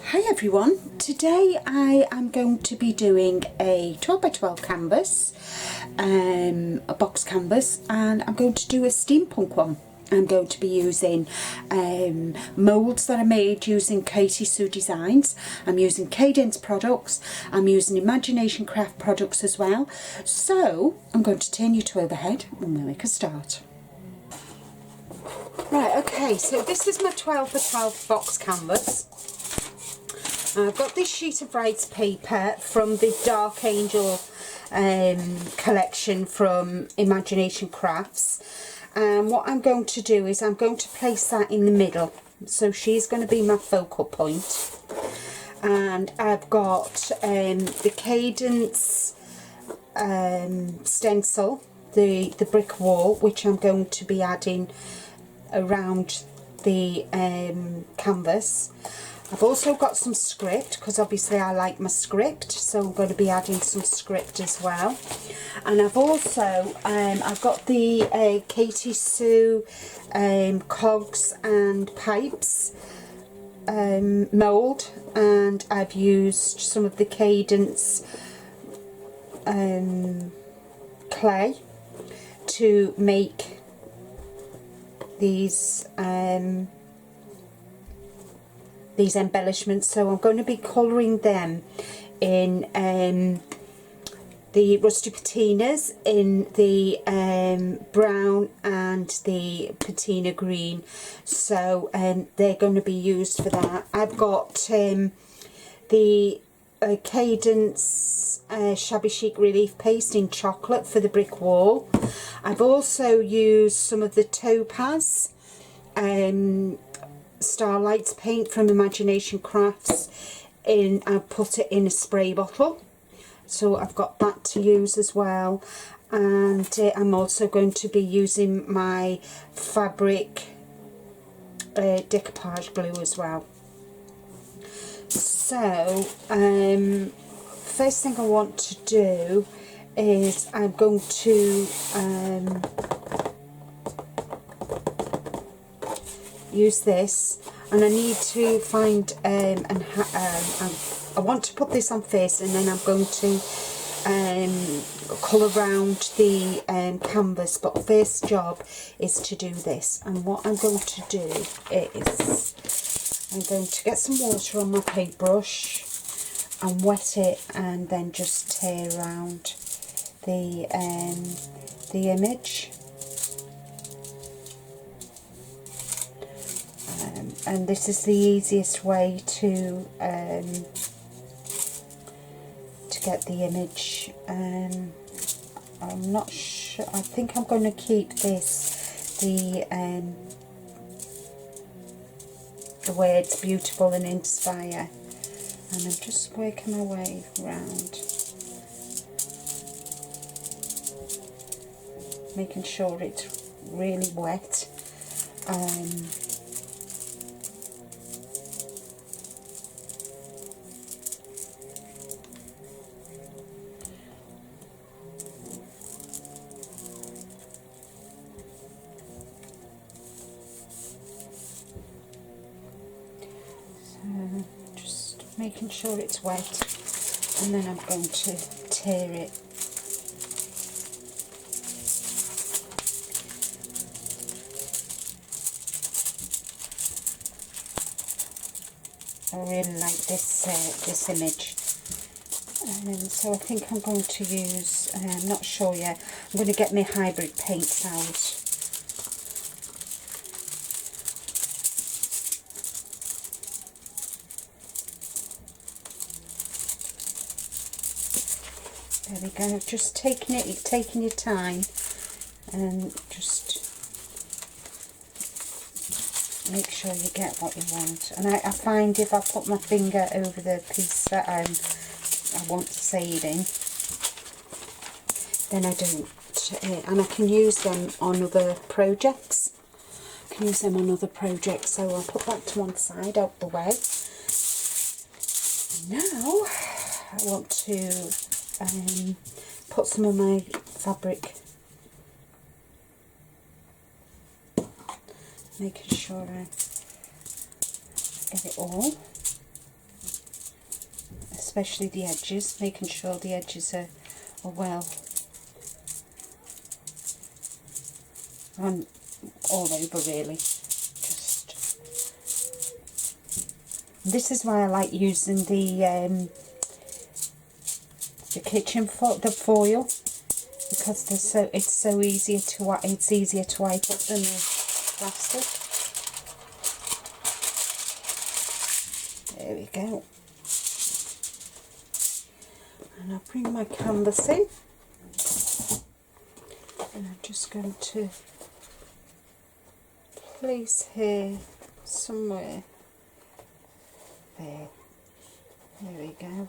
Hi everyone, today I am going to be doing a 12 by 12 canvas, a box canvas, and I'm going to do a steampunk one. I'm going to be using moulds that I made using Katie Sue Designs. I'm using Cadence products, I'm using Imagination Craft products as well. So I'm going to turn you to overhead and we'll make a start. Right, okay, so this is my 12 by 12 box canvas. I've got this sheet of rice paper from the Dark Angel collection from Imagination Crafts, and what I'm going to do is I'm going to place that in the middle, so she's going to be my focal point. And I've got the Cadence stencil, the brick wall, which I'm going to be adding around the canvas. I've also got some script, because obviously I like my script, so I'm going to be adding some script as well. And I've also I've got the Katie Sue cogs and pipes mould, and I've used some of the Cadence clay to make these embellishments. So I'm going to be colouring them in the rusty patinas, in the brown and the patina green, so they're going to be used for that. I've got the Cadence shabby chic relief paste in chocolate for the brick wall. I've also used some of the topaz Starlights paint from Imagination Crafts I put it in a spray bottle, so I've got that to use as well. And I'm also going to be using my fabric decoupage glue as well. So first thing I want to do is I'm going to use this, and I need to find I want to put this on first, and then I'm going to colour around the canvas, but first job is to do this. And what I'm going to do is I'm going to get some water on my paintbrush and wet it, and then just tear around the image. And this is the easiest way to get the image. I'm not sure. I think I'm going to keep this the words beautiful and inspire, and I'm just working my way around, making sure it's really wet. Just making sure it's wet, and then I'm going to tear it. I really like this image, so I think I'm going to use, I'm not sure yet, I'm going to get my hybrid paints out. There we go, just taking your time, and just make sure you get what you want. And I find if I put my finger over the piece that I want to save in, then I don't, and I can use them on other projects. So I'll put that to one side, out the way. Now I want to put some of my fabric, making sure I get it all, especially the edges, making sure the edges are well on all over really. Just, this is why I like using the kitchen foil, because it's so easier to wipe up than the plastic. There we go. And I'll bring my canvas in, and I'm just going to place here somewhere. There we go.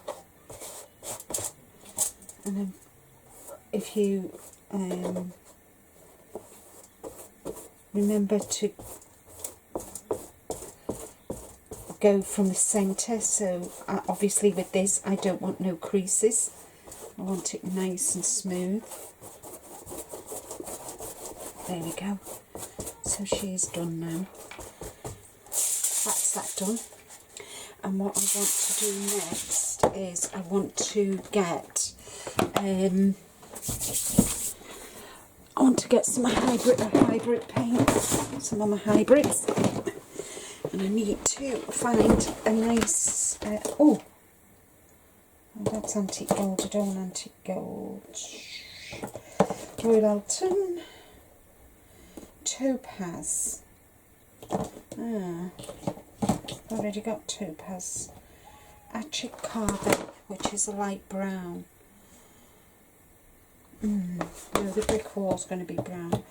And then if you remember to go from the centre, so obviously with this I don't want no creases, I want it nice and smooth. There we go. So she is done now. That's that done. And what I want to do next is I want to get some hybrid paint, some of my hybrids, and I need to find a nice oh, that's antique gold. I don't want antique gold. Royal Alton topaz. Already got topaz. Attic carbon, which is a light brown. No, the brick wall's going to be brown.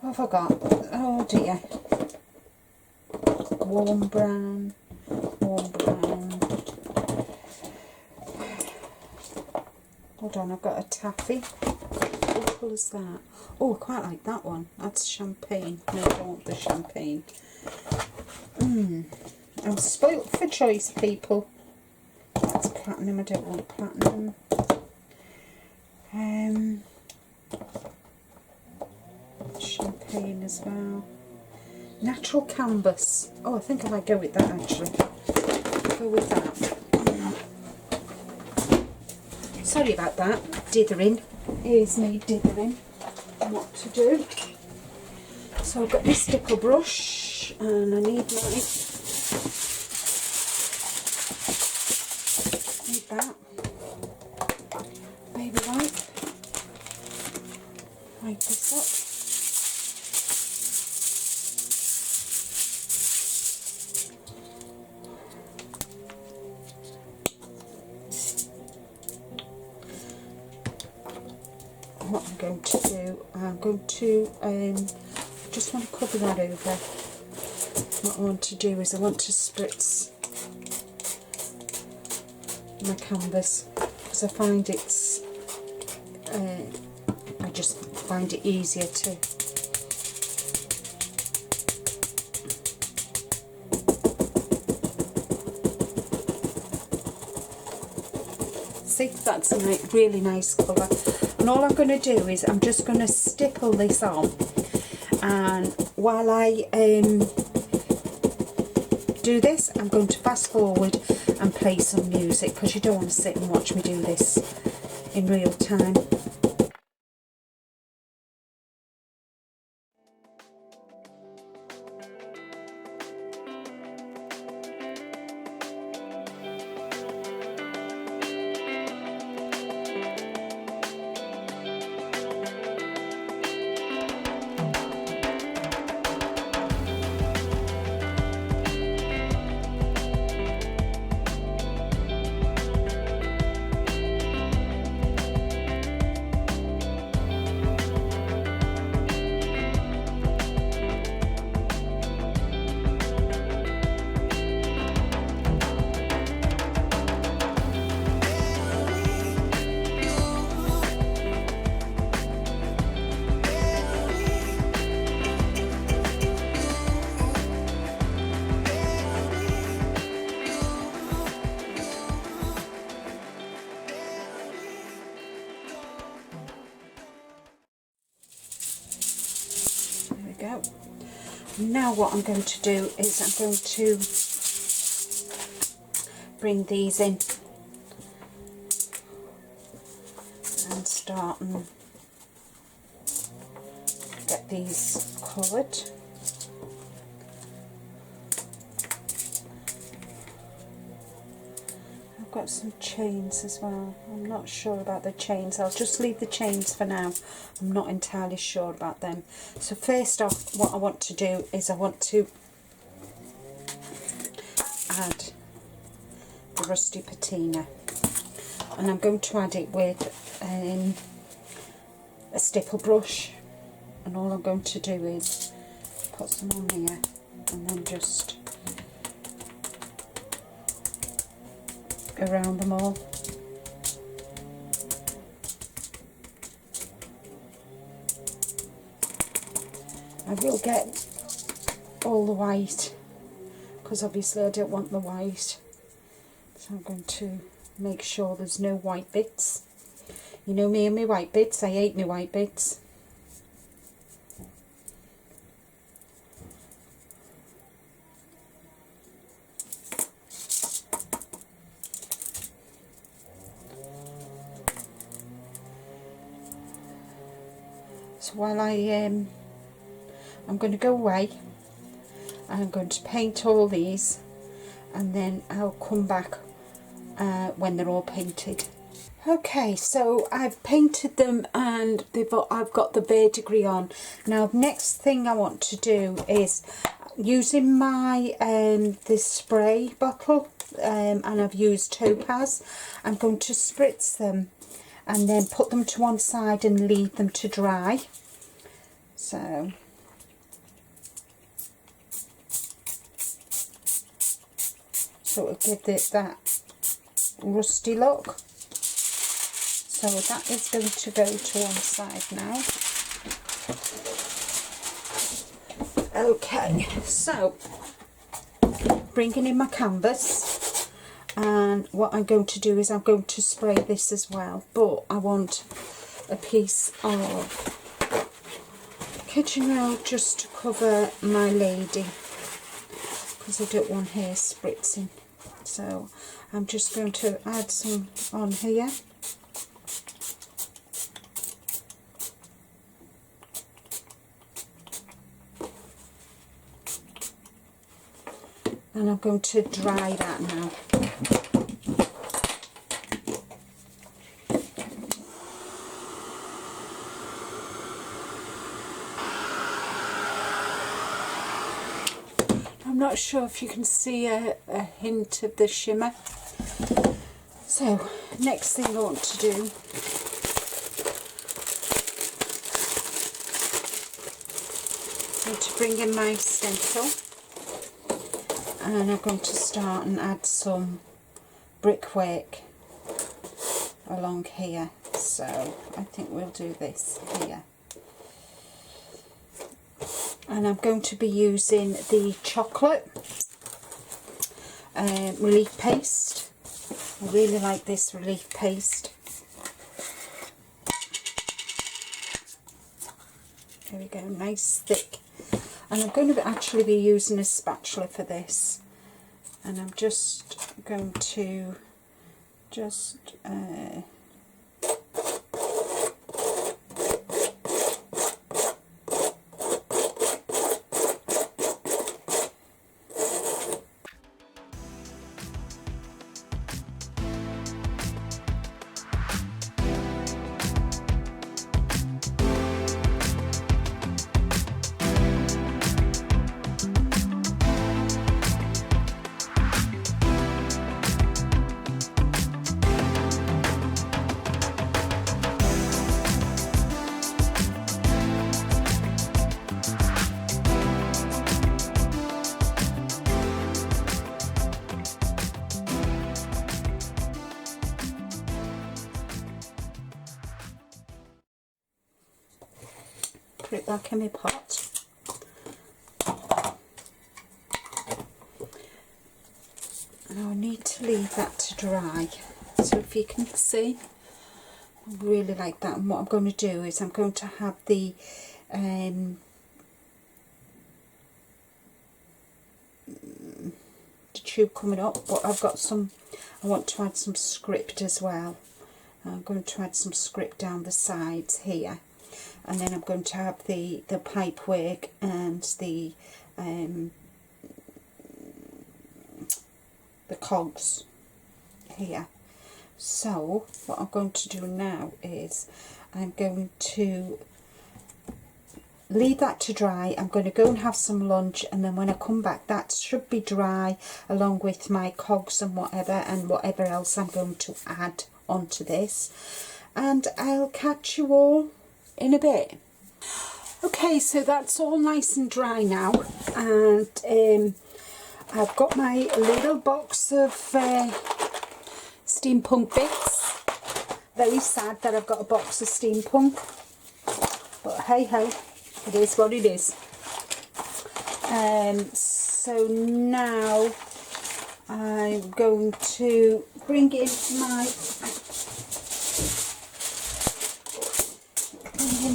What have I got? Oh dear. Warm brown. Hold on, I've got a taffy. What colour is that? Oh, I quite like that one. That's champagne. No, I don't want the champagne. I'm spoilt for choice, people. That's platinum. I don't want platinum. Champagne as well. Natural canvas. Oh, I think I might go with that actually. Go with that. Sorry about that. Dithering. Here's me dithering. What to do. So I've got this stickle brush, and I need that baby wipe. Wipe this up. What I'm going to do, I'm going to just want to cover that over. What I want to do is I want to spritz my canvas, because I find it's I just find it easier to see. That's a really nice colour. And all I'm going to do is I'm just going to stipple this on, and while I do this, I'm going to fast forward and play some music, because you don't want to sit and watch me do this in real time. Now what I'm going to do is I'm going to bring these in and start and get these coloured. I've got some chains as well. I'm not sure about the chains. I'll just leave the chains for now. I'm not entirely sure about them. So first off, what I want to do is I want to add the rusty patina, and I'm going to add it with a stipple brush, and all I'm going to do is put some on here and then just go around them all. I will get all the white because obviously I don't want the white, so I'm going to make sure there's no white bits. You know me and my white bits, I hate my white bits. So while I'm going to go away, I'm going to paint all these, and then I'll come back when they're all painted. Okay, so I've painted them and I've got the verdigris on. Now next thing I want to do is using my this spray bottle, and I've used Topaz. I'm going to spritz them and then put them to one side and leave them to dry. So it'll give it that rusty look. So that is going to go to one side now. Okay, so bringing in my canvas, and what I'm going to do is I'm going to spray this as well, but I want a piece of kitchen roll just to cover my lady because I don't want hair spritzing. So I'm just going to add some on here. And I'm going to dry that now. I'm not sure if you can see a hint of the shimmer. So next thing I want to do is to bring in my stencil, and I'm going to start and add some brickwork along here. So I think we'll do this here. And I'm going to be using the chocolate relief paste. I really like this relief paste. There we go, nice thick. And I'm going to actually be using a spatula for this. And I'm just going to put it back in my pot. Now I need to leave that to dry. So if you can see, I really like that. And what I'm going to do is I'm going to have the tube coming up, but I've got some, I want to add some script as well. I'm going to add some script down the sides here, and then I'm going to have the pipe work and the cogs here. So what I'm going to do now is I'm going to leave that to dry. I'm going to go and have some lunch, and then when I come back that should be dry, along with my cogs and whatever else I'm going to add onto this, and I'll catch you all in a bit. Okay, so that's all nice and dry now, and I've got my little box of Steampunk bits. Very sad that I've got a box of Steampunk, but hey ho, it is what it is. So now I'm going to bring in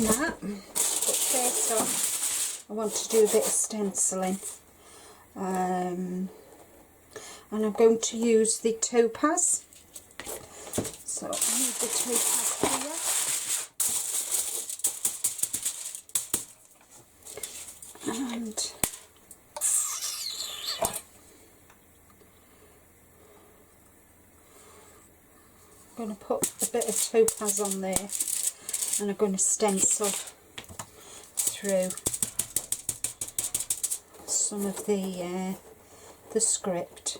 that. But first off, I want to do a bit of stenciling. And I'm going to use the topaz. So I need the topaz here. And I'm going to put a bit of topaz on there, and I'm going to stencil through some of the script.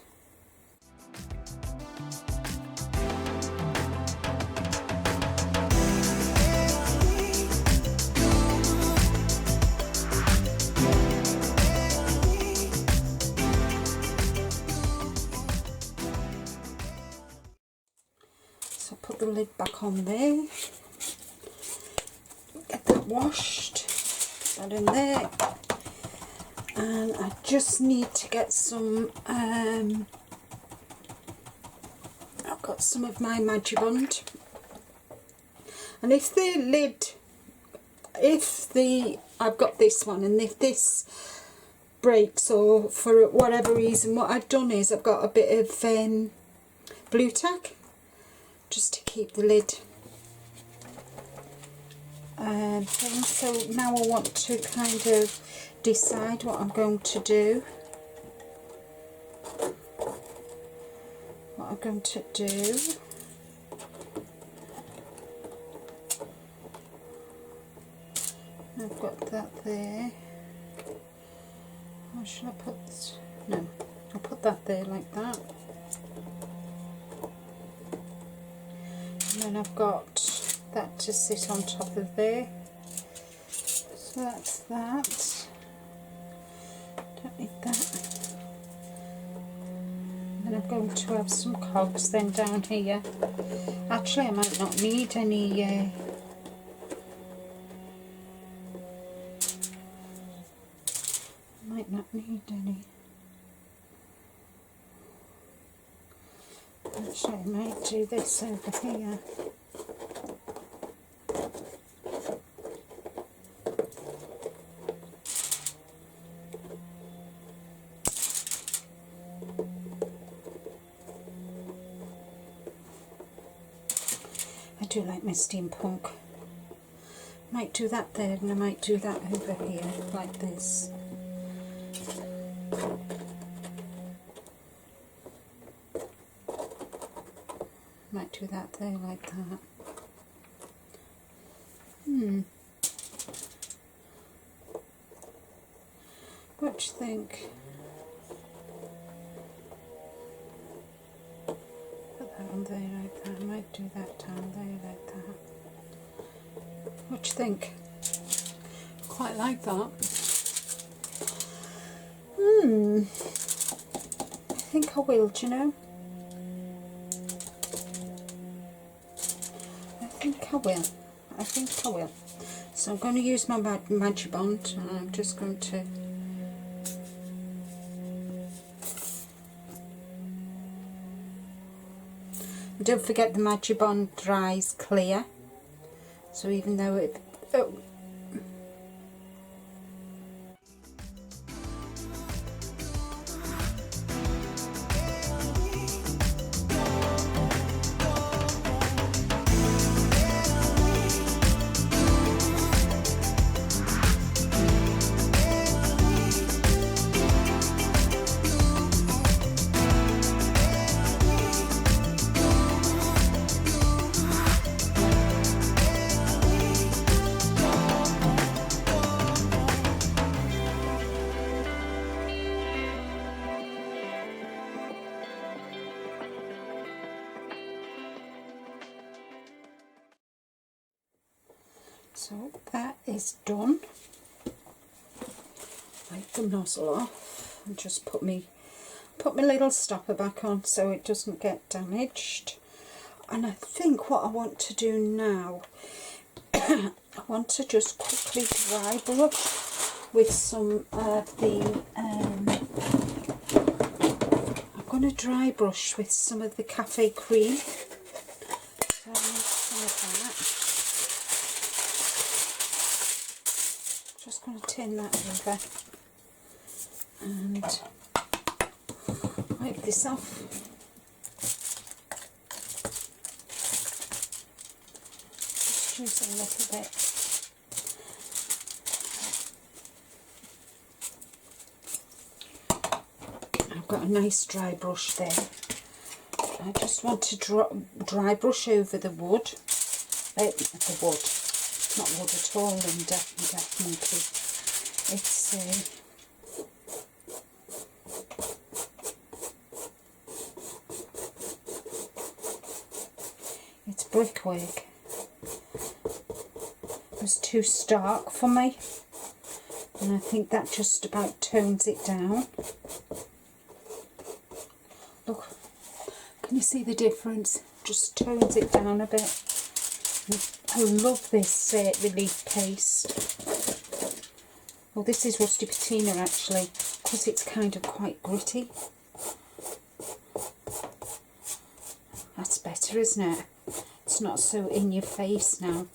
So put the lid back on there, get that washed, put that in there, and I just need to get some, I've got some of my Magibond, and if the lid, I've got this one, and if this breaks or for whatever reason, what I've done is I've got a bit of blue tack, just to keep the lid thing. So now I want to kind of decide what I'm going to do. I've got that there. Or should I put this? No, I'll put that there like that. And then I've got that to sit on top of there. So that's that. Don't need that. And then I'm going to have some cogs then down here. Actually, I might not need any Actually, I might do this over here. I do like my steampunk. Might do that there, and I might do that over here, like this. Might do that there, like that. What do you think? Put that on there like that. I might do that down there like that. What do you think? Quite like that. I think I will, do you know? I think I will. So I'm going to use my Magibond, and I'm just going to don't forget the Magibond dries clear, so even though it So that is done. Wipe the nozzle off and just put my little stopper back on so it doesn't get damaged. And I think what I want to do now, I want to just quickly dry brush with some of the, I'm going to dry brush with some of the cafe cream. So I need some of that. Just going to turn that over and wipe this off. Just use a little bit. I've got a nice dry brush there. I just want to dry brush over the wood. The wood. It's not wood at all, Linda. You deaf monkey. It's brickwork. It was too stark for me, and I think that just about tones it down. Look, can you see the difference? Just tones it down a bit. I love this relief paste. Well, this is rusty patina actually, because it's kind of quite gritty. That's better, isn't it? It's not so in your face now.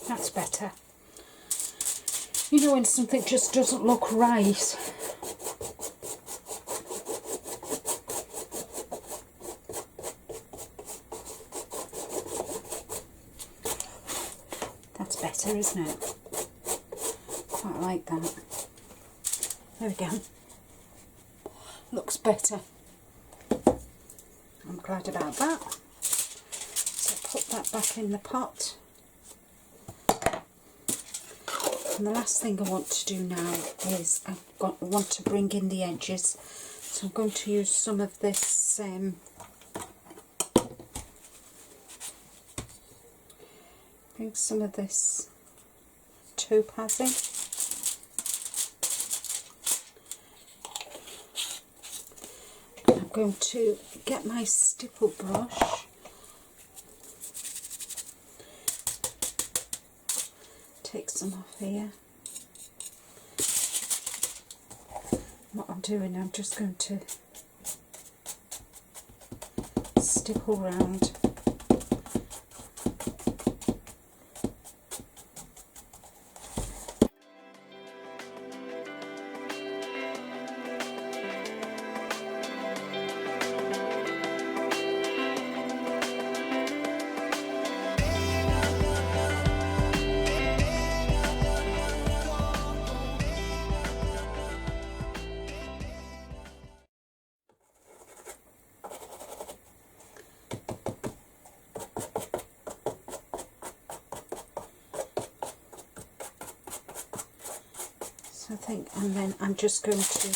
That's better. You know when something just doesn't look right. That's better, isn't it? Quite like that. There we go. Looks better. I'm glad about that. So put that back in the pot. And the last thing I want to do now is I want to bring in the edges. So I'm going to use some of this bring some of this topaz in. I'm going to get my stipple brush. Take some off here. What I'm doing, I'm just going to stipple round. I think, and then I'm just going to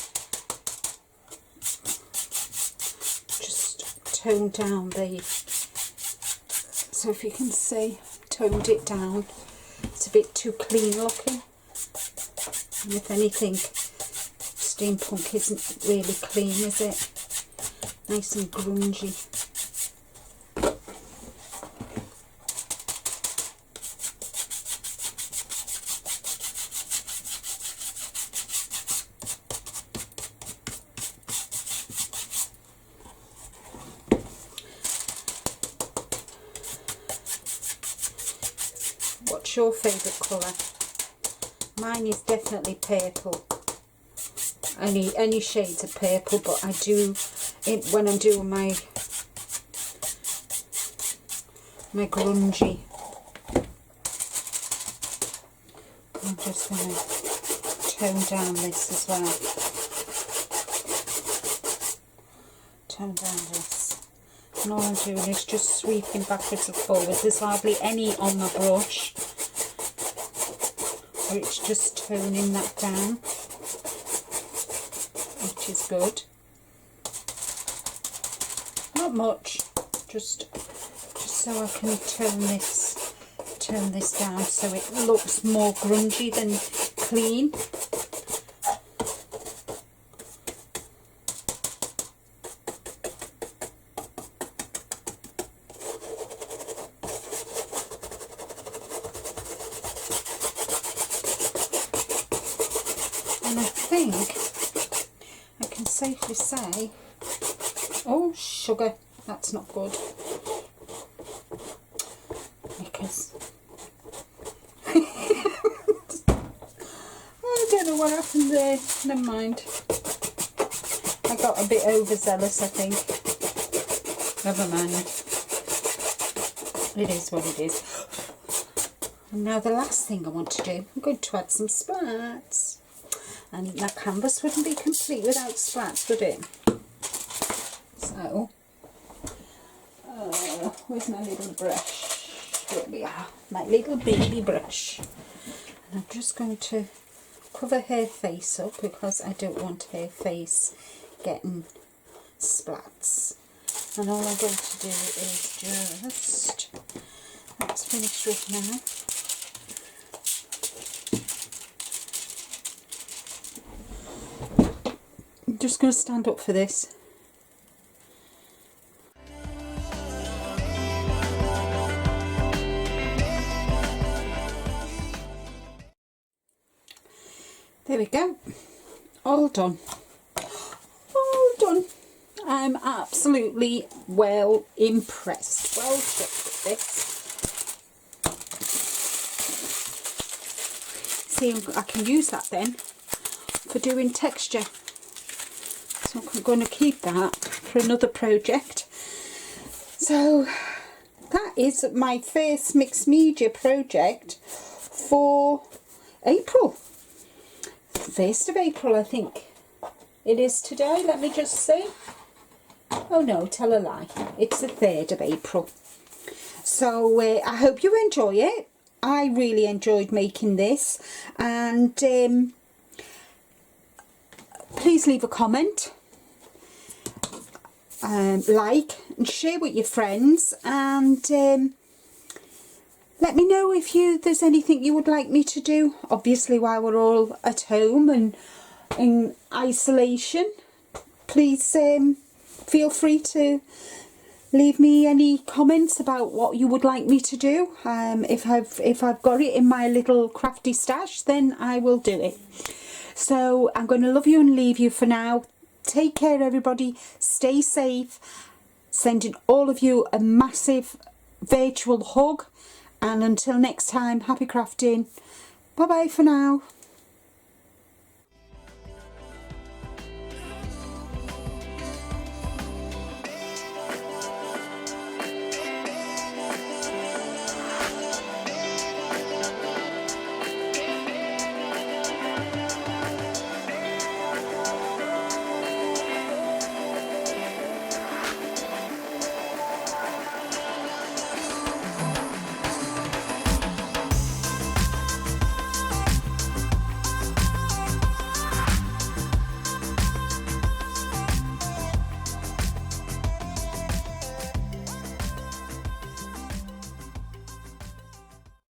just tone down the, so if you can see, toned it down. It's a bit too clean looking, and if anything, steampunk isn't really clean, is it? Nice and grungy. What's your favourite colour? Mine is definitely purple. Any shades of purple, but I do it when I'm doing my grungy. I'm just going to tone down this as well. tone down this. And all I'm doing is just sweeping backwards and forwards. There's hardly any on the brush. So it's just toning that down, which is good. Not much, just so I can turn this down so it looks more grungy than clean. And I think I can safely say, oh sugar, that's not good, because I don't know what happened there, never mind. I got a bit overzealous, I think. Never mind. It is what it is. And now the last thing I want to do, I'm going to add some splats. And that canvas wouldn't be complete without splats, would it? So, where's my little brush? Here we are, my little baby brush. And I'm just going to cover her face up because I don't want her face getting splats. And all I'm going to do is just, that's finished with now. I'm just going to stand up for this. There we go, all done, all done. I'm absolutely well impressed, well chuffed with this. See, I can use that then for doing texture, so I'm going to keep that for another project. So that is my first mixed media project for April. 1st of April, I think it is today. Let me just see. Oh no, tell a lie. It's the 3rd of April. So I hope you enjoy it. I really enjoyed making this, and please leave a comment, like and share with your friends, and let me know if there's anything you would like me to do. Obviously, while we're all at home and in isolation, please feel free to leave me any comments about what you would like me to do. If I've got it in my little crafty stash, then I will do it. So I'm going to love you and leave you for now. Take care, everybody. Stay safe. Sending all of you a massive virtual hug. And until next time, happy crafting. Bye bye for now.